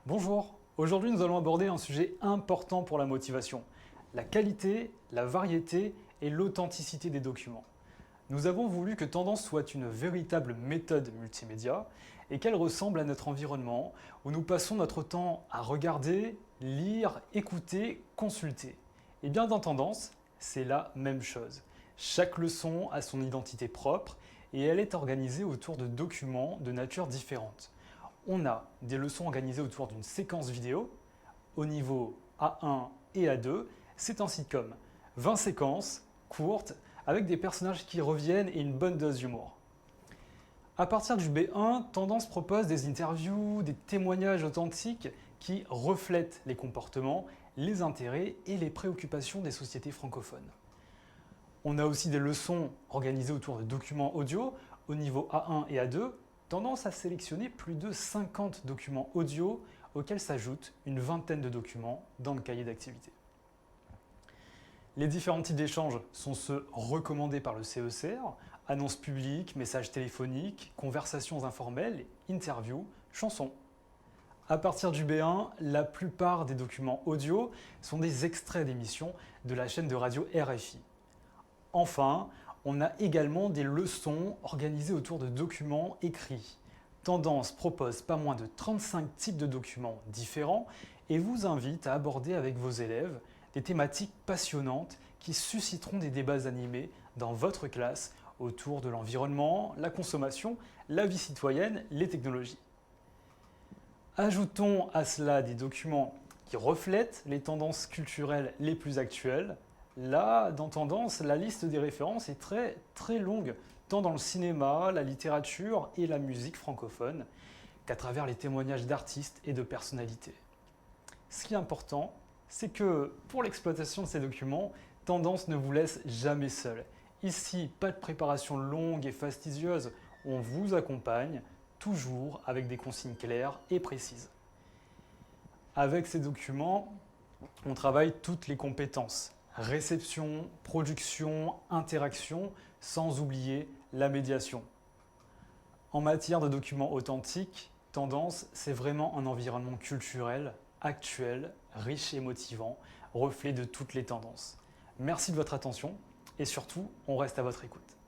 Bonjour, aujourd'hui nous allons aborder un sujet important pour la motivation, la qualité, la variété et l'authenticité des documents. Nous avons voulu que Tendance soit une véritable méthode multimédia et qu'elle ressemble à notre environnement où nous passons notre temps à regarder, lire, écouter, consulter. Et bien dans Tendance, c'est la même chose. Chaque leçon a son identité propre et elle est organisée autour de documents de nature différente. On a des leçons organisées autour d'une séquence vidéo au niveau A1 et A2. C'est un sitcom. 20 séquences courtes avec des personnages qui reviennent et une bonne dose d'humour. À partir du B1, Tendance propose des interviews, des témoignages authentiques qui reflètent les comportements, les intérêts et les préoccupations des sociétés francophones. On a aussi des leçons organisées autour de documents audio au niveau A1 et A2, Tendance à sélectionner plus de 50 documents audio auxquels s'ajoutent une vingtaine de documents dans le cahier d'activité. Les différents types d'échanges sont ceux recommandés par le CECR, annonces publiques, messages téléphoniques, conversations informelles, interviews, chansons. À partir du B1, la plupart des documents audio sont des extraits d'émissions de la chaîne de radio RFI. Enfin, on a également des leçons organisées autour de documents écrits. Tendance propose pas moins de 35 types de documents différents et vous invite à aborder avec vos élèves des thématiques passionnantes qui susciteront des débats animés dans votre classe autour de l'environnement, la consommation, la vie citoyenne, les technologies. Ajoutons à cela des documents qui reflètent les tendances culturelles les plus actuelles. Là, dans Tendance, la liste des références est très longue, tant dans le cinéma, la littérature et la musique francophone, qu'à travers les témoignages d'artistes et de personnalités. Ce qui est important, c'est que pour l'exploitation de ces documents, Tendance ne vous laisse jamais seul. Ici, pas de préparation longue et fastidieuse, on vous accompagne, toujours avec des consignes claires et précises. Avec ces documents, on travaille toutes les compétences. Réception, production, interaction, sans oublier la médiation. En matière de documents authentiques, Tendance, c'est vraiment un environnement culturel, actuel, riche et motivant, reflet de toutes les tendances. Merci de votre attention et surtout, on reste à votre écoute.